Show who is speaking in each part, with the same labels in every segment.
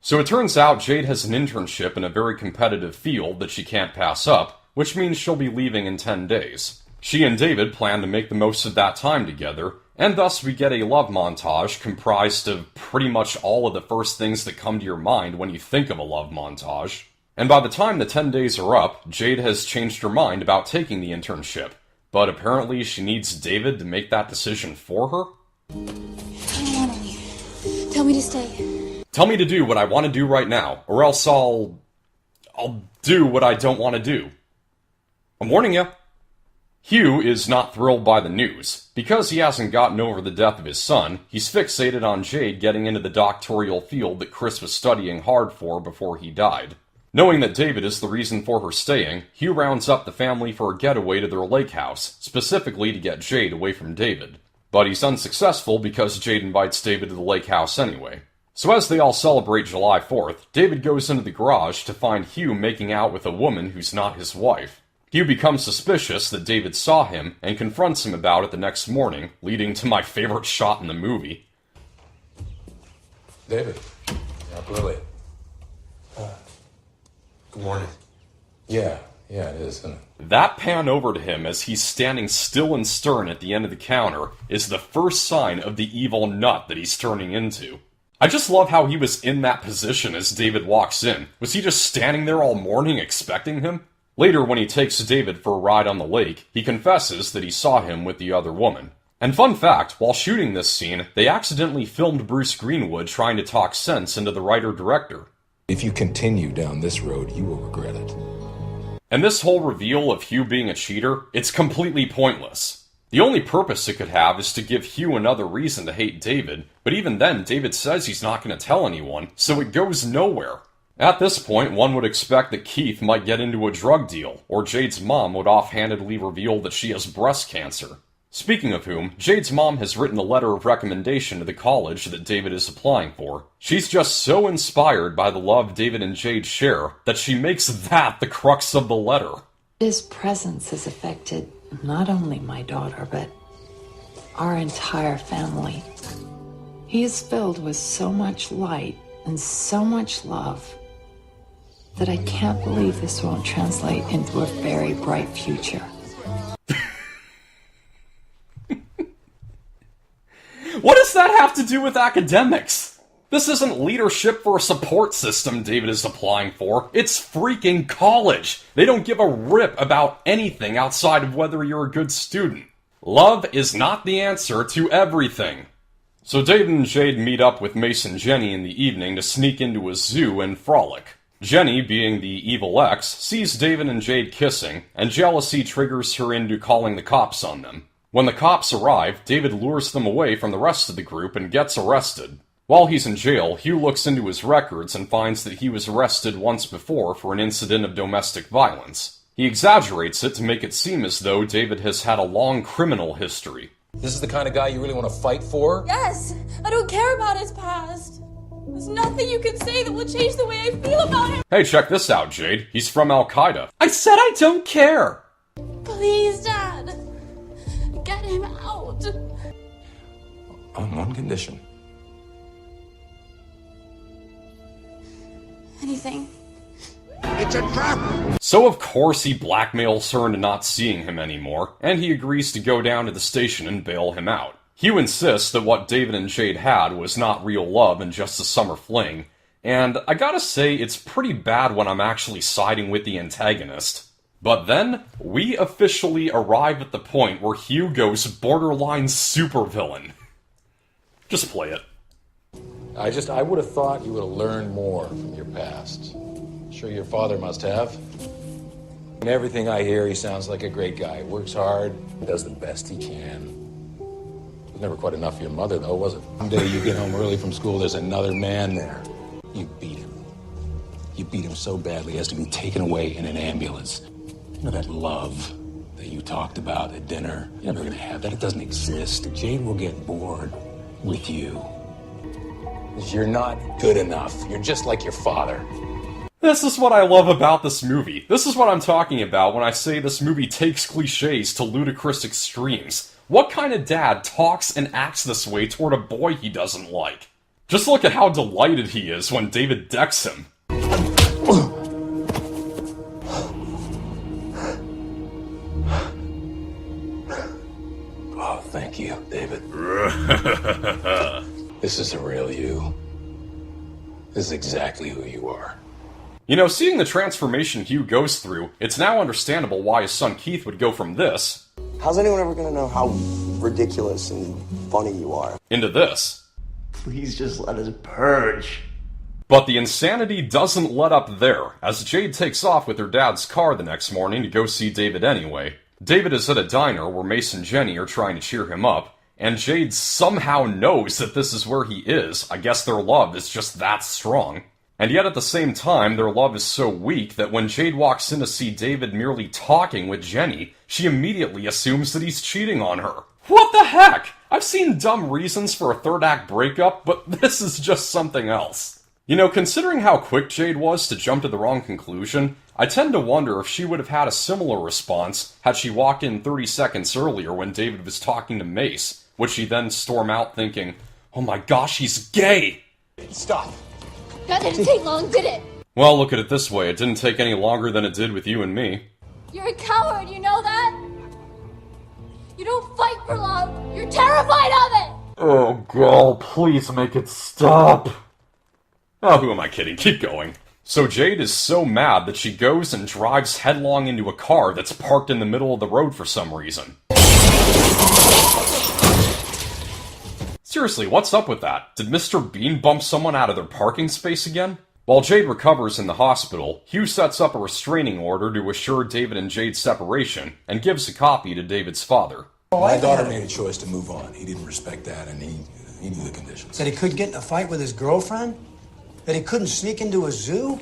Speaker 1: So it turns out Jade has an internship in a very competitive field that she can't pass up, which means she'll be leaving in 10 days. She and David plan to make the most of that time together, and thus we get a love montage comprised of pretty much all of the first things that come to your mind when you think of a love montage. And by the time the 10 days are up, Jade has changed her mind about taking the internship, but apparently she needs David to make that decision for her?
Speaker 2: I don't want to leave. Tell me to stay.
Speaker 1: Tell me to do what I want to do right now, or else I'll do what I don't want to do. I'm warning you. Hugh is not thrilled by the news. Because he hasn't gotten over the death of his son, he's fixated on Jade getting into the doctoral field that Chris was studying hard for before he died. Knowing that David is the reason for her staying, Hugh rounds up the family for a getaway to their lake house, specifically to get Jade away from David. But he's unsuccessful because Jade invites David to the lake house anyway. So as they all celebrate July 4th, David goes into the garage to find Hugh making out with a woman who's not his wife. Hugh becomes suspicious that David saw him and confronts him about it the next morning, leading to my favorite shot in the movie.
Speaker 3: David. Up Lily. Good morning. Yeah, it is, isn't it?
Speaker 1: That pan over to him as he's standing still and stern at the end of the counter is the first sign of the evil nut that he's turning into. I just love how he was in that position as David walks in. Was he just standing there all morning expecting him? Later, when he takes David for a ride on the lake, he confesses that he saw him with the other woman. And fun fact, while shooting this scene, they accidentally filmed Bruce Greenwood trying to talk sense into the writer-director.
Speaker 3: If you continue down this road, you will regret it.
Speaker 1: And this whole reveal of Hugh being a cheater, it's completely pointless. The only purpose it could have is to give Hugh another reason to hate David, but even then, David says he's not going to tell anyone, so it goes nowhere. At this point, one would expect that Keith might get into a drug deal, or Jade's mom would offhandedly reveal that she has breast cancer. Speaking of whom, Jade's mom has written a letter of recommendation to the college that David is applying for. She's just so inspired by the love David and Jade share that she makes that the crux of the letter.
Speaker 4: His presence has affected not only my daughter, but our entire family. He is filled with so much light and so much love that I can't believe this won't translate into a very bright future.
Speaker 1: What does that have to do with academics? This isn't leadership for a support system David is applying for. It's freaking college. They don't give a rip about anything outside of whether you're a good student. Love is not the answer to everything. So David and Jade meet up with Mace and Jenny in the evening to sneak into a zoo and frolic. Jenny, being the evil ex, sees David and Jade kissing, and jealousy triggers her into calling the cops on them. When the cops arrive, David lures them away from the rest of the group and gets arrested. While he's in jail, Hugh looks into his records and finds that he was arrested once before for an incident of domestic violence. He exaggerates it to make it seem as though David has had a long criminal history.
Speaker 3: This is the kind of guy you really want to fight for?
Speaker 2: Yes! I don't care about his past. There's nothing you can say that will change the way I feel about him.
Speaker 1: Hey, check this out, Jade. He's from Al-Qaeda. I said I don't care!
Speaker 2: Please, Dad. Get him out.
Speaker 3: On one condition.
Speaker 2: Anything.
Speaker 5: It's a trap!
Speaker 1: So of course he blackmails her into not seeing him anymore, and he agrees to go down to the station and bail him out. Hugh insists that what David and Jade had was not real love and just a summer fling, and I gotta say it's pretty bad when I'm actually siding with the antagonist. But then, we officially arrive at the point where Hugh goes borderline supervillain. Just play it.
Speaker 3: I would have thought you would have learned more from your past. Sure your father must have. In everything I hear, he sounds like a great guy. Works hard, does the best he can. It was never quite enough for your mother, though, was it? One day you get home early from school, there's another man there. You beat him. You beat him so badly he has to be taken away in an ambulance. You know that love that you talked about at dinner? You're never gonna have that. It doesn't exist. Jade will get bored with you. You're not good enough. You're just like your father.
Speaker 1: This is what I love about this movie. This is what I'm talking about when I say this movie takes cliches to ludicrous extremes. What kind of dad talks and acts this way toward a boy he doesn't like? Just look at how delighted he is when David decks him.
Speaker 3: Oh, thank you, David. This is the real you. This is exactly who you are.
Speaker 1: You know, seeing the transformation Hugh goes through, it's now understandable why his son Keith would go from this...
Speaker 6: How's anyone ever gonna know how ridiculous and funny you are?
Speaker 1: ...into this.
Speaker 5: Please just let us purge.
Speaker 1: But the insanity doesn't let up there, as Jade takes off with her dad's car the next morning to go see David anyway. David is at a diner where Mace and Jenny are trying to cheer him up, and Jade somehow knows that this is where he is. I guess their love is just that strong. And yet at the same time, their love is so weak that when Jade walks in to see David merely talking with Jenny, she immediately assumes that he's cheating on her. What the heck? I've seen dumb reasons for a third act breakup, but this is just something else. You know, considering how quick Jade was to jump to the wrong conclusion, I tend to wonder if she would have had a similar response had she walked in 30 seconds earlier when David was talking to Mace. Would she then storm out thinking, oh my gosh, he's gay?
Speaker 6: Stop.
Speaker 2: That didn't take long, did it?
Speaker 1: Well, look at it this way, it didn't take any longer than it did with you and me.
Speaker 2: You're a coward, you know that? You don't fight for love. You're terrified of it.
Speaker 1: Oh, girl, please make it stop. Oh, who am I kidding? Keep going. So Jade is so mad that she goes and drives headlong into a car that's parked in the middle of the road for some reason. Seriously, what's up with that? Did Mr. Bean bump someone out of their parking space again? While Jade recovers in the hospital, Hugh sets up a restraining order to assure David and Jade's separation, and gives a copy to David's father.
Speaker 3: My daughter made a choice to move on. He didn't respect that, and he knew the conditions.
Speaker 7: That he couldn't get in a fight with his girlfriend? That he couldn't sneak into a zoo?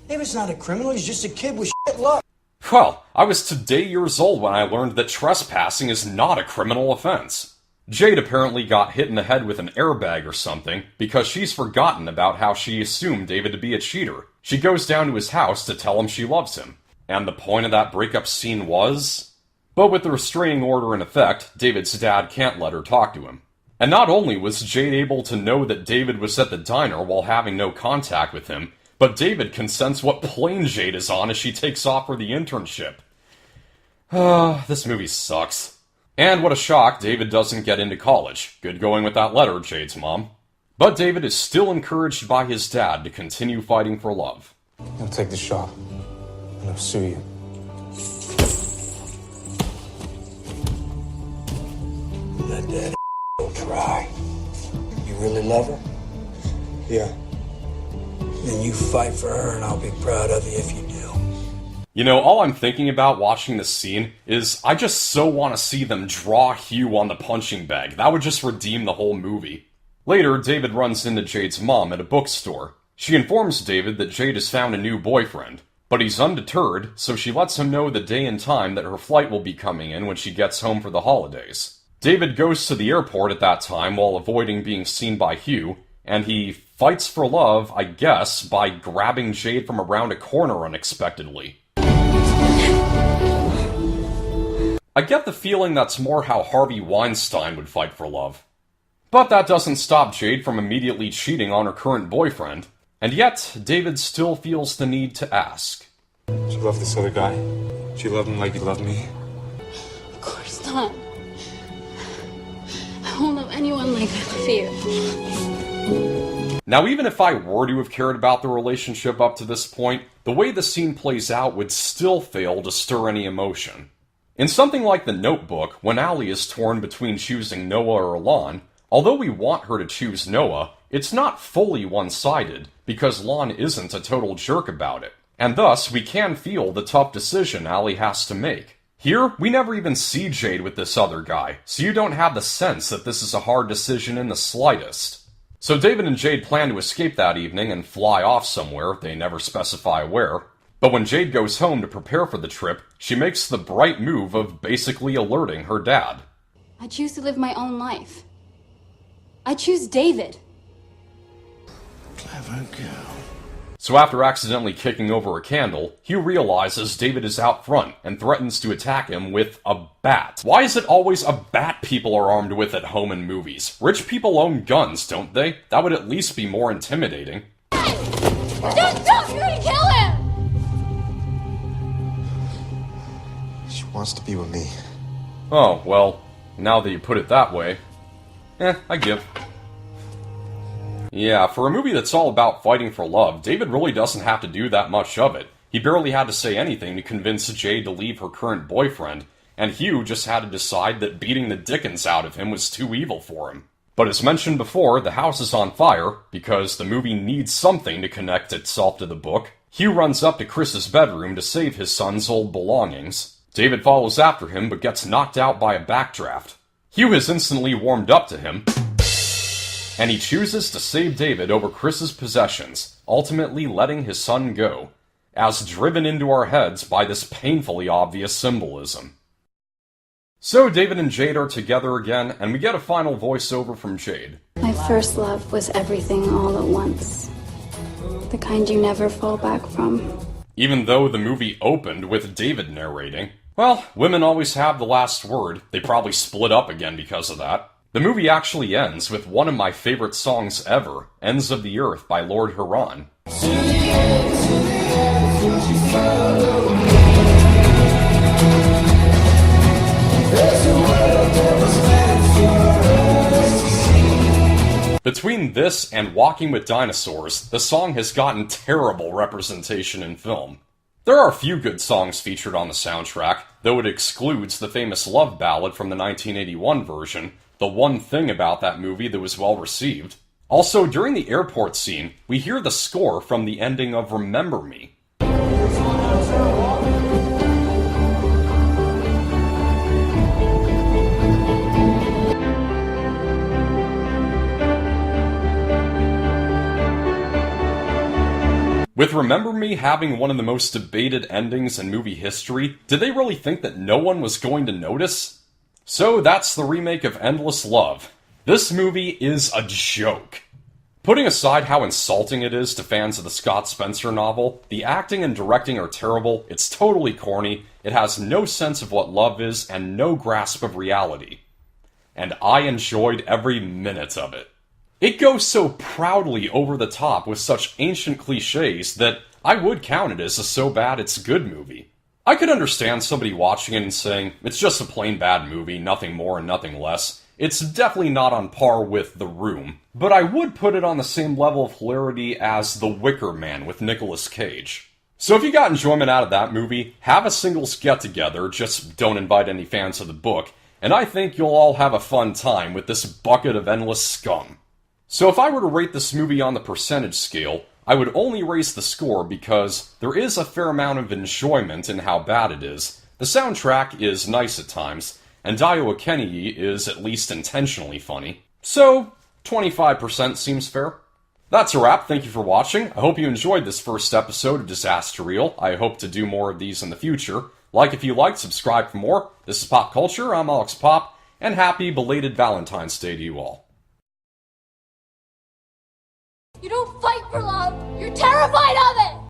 Speaker 7: David's not a criminal, he's just a kid with shit luck.
Speaker 1: Well, I was today years old when I learned that trespassing is not a criminal offense. Jade apparently got hit in the head with an airbag or something, because she's forgotten about how she assumed David to be a cheater. She goes down to his house to tell him she loves him. And the point of that breakup scene was... But with the restraining order in effect, David's dad can't let her talk to him. And not only was Jade able to know that David was at the diner while having no contact with him, but David can sense what plane Jade is on as she takes off for the internship. This movie sucks. And what a shock, David doesn't get into college. Good going with that letter, Jade's mom. But David is still encouraged by his dad to continue fighting for love.
Speaker 8: I'll take the shot, and I'll sue you.
Speaker 7: Let that try. You really love her?
Speaker 8: Yeah.
Speaker 7: Then you fight for her, and I'll be proud of you if you do.
Speaker 1: You know, all I'm thinking about watching this scene is I just so want to see them draw Hugh on the punching bag. That would just redeem the whole movie. Later, David runs into Jade's mom at a bookstore. She informs David that Jade has found a new boyfriend, but he's undeterred, so she lets him know the day and time that her flight will be coming in when she gets home for the holidays. David goes to the airport at that time while avoiding being seen by Hugh, and he fights for love, I guess, by grabbing Jade from around a corner unexpectedly. I get the feeling that's more how Harvey Weinstein would fight for love. But that doesn't stop Jade from immediately cheating on her current boyfriend, and yet David still feels the need to ask.
Speaker 8: She loved this other guy? She loved him like you loved me?
Speaker 2: Of course not. I won't love anyone like I love you.
Speaker 1: Now, even if I were to have cared about the relationship up to this point, the way the scene plays out would still fail to stir any emotion. In something like The Notebook, when Allie is torn between choosing Noah or Lon, although we want her to choose Noah, it's not fully one-sided, because Lon isn't a total jerk about it, and thus we can feel the tough decision Allie has to make. Here, we never even see Jade with this other guy, so you don't have the sense that this is a hard decision in the slightest. So David and Jade plan to escape that evening and fly off somewhere, they never specify where. But when Jade goes home to prepare for the trip, she makes the bright move of basically alerting her dad.
Speaker 2: I choose to live my own life. I choose David.
Speaker 5: Clever girl.
Speaker 1: So after accidentally kicking over a candle, Hugh realizes David is out front and threatens to attack him with a bat. Why is it always a bat people are armed with at home in movies? Rich people own guns, don't they? That would at least be more intimidating.
Speaker 2: Just stop! You're gonna kill him!
Speaker 5: She wants to be with me.
Speaker 1: Oh, well, now that you put it that way, I give. Yeah, for a movie that's all about fighting for love, David really doesn't have to do that much of it. He barely had to say anything to convince Jade to leave her current boyfriend, and Hugh just had to decide that beating the dickens out of him was too evil for him. But as mentioned before, the house is on fire, because the movie needs something to connect itself to the book. Hugh runs up to Chris's bedroom to save his son's old belongings. David follows after him, but gets knocked out by a backdraft. Hugh has instantly warmed up to him, and he chooses to save David over Chris's possessions, ultimately letting his son go, as driven into our heads by this painfully obvious symbolism. So David and Jade are together again, and we get a final voiceover from Jade.
Speaker 9: My first love was everything all at once. The kind you never fall back from.
Speaker 1: Even though the movie opened with David narrating. Well, women always have the last word. They probably split up again because of that. The movie actually ends with one of my favorite songs ever, Ends of the Earth by Lord Huron. Between this and Walking with Dinosaurs, the song has gotten terrible representation in film. There are a few good songs featured on the soundtrack, though it excludes the famous love ballad from the 1981 version, the one thing about that movie that was well received. Also, during the airport scene, we hear the score from the ending of Remember Me. With Remember Me having one of the most debated endings in movie history, did they really think that no one was going to notice? So that's the remake of Endless Love. This movie is a joke. Putting aside how insulting it is to fans of the Scott Spencer novel, the acting and directing are terrible, it's totally corny, it has no sense of what love is, and no grasp of reality. And I enjoyed every minute of it. It goes so proudly over the top with such ancient cliches that I would count it as a so bad it's good movie. I could understand somebody watching it and saying, it's just a plain bad movie, nothing more and nothing less. It's definitely not on par with The Room, but I would put it on the same level of hilarity as The Wicker Man with Nicolas Cage. So if you got enjoyment out of that movie, have a singles get-together, just don't invite any fans of the book, and I think you'll all have a fun time with this bucket of endless scum. So if I were to rate this movie on the percentage scale, I would only raise the score because there is a fair amount of enjoyment in how bad it is. The soundtrack is nice at times, and Dio Akenyi is at least intentionally funny. So, 25% seems fair. That's a wrap, thank you for watching. I hope you enjoyed this first episode of Disaster Reel. I hope to do more of these in the future. Like if you liked, subscribe for more. This is Pop Culture, I'm Alex Pop, and happy belated Valentine's Day to you all.
Speaker 2: You don't fight for love. You're terrified of it!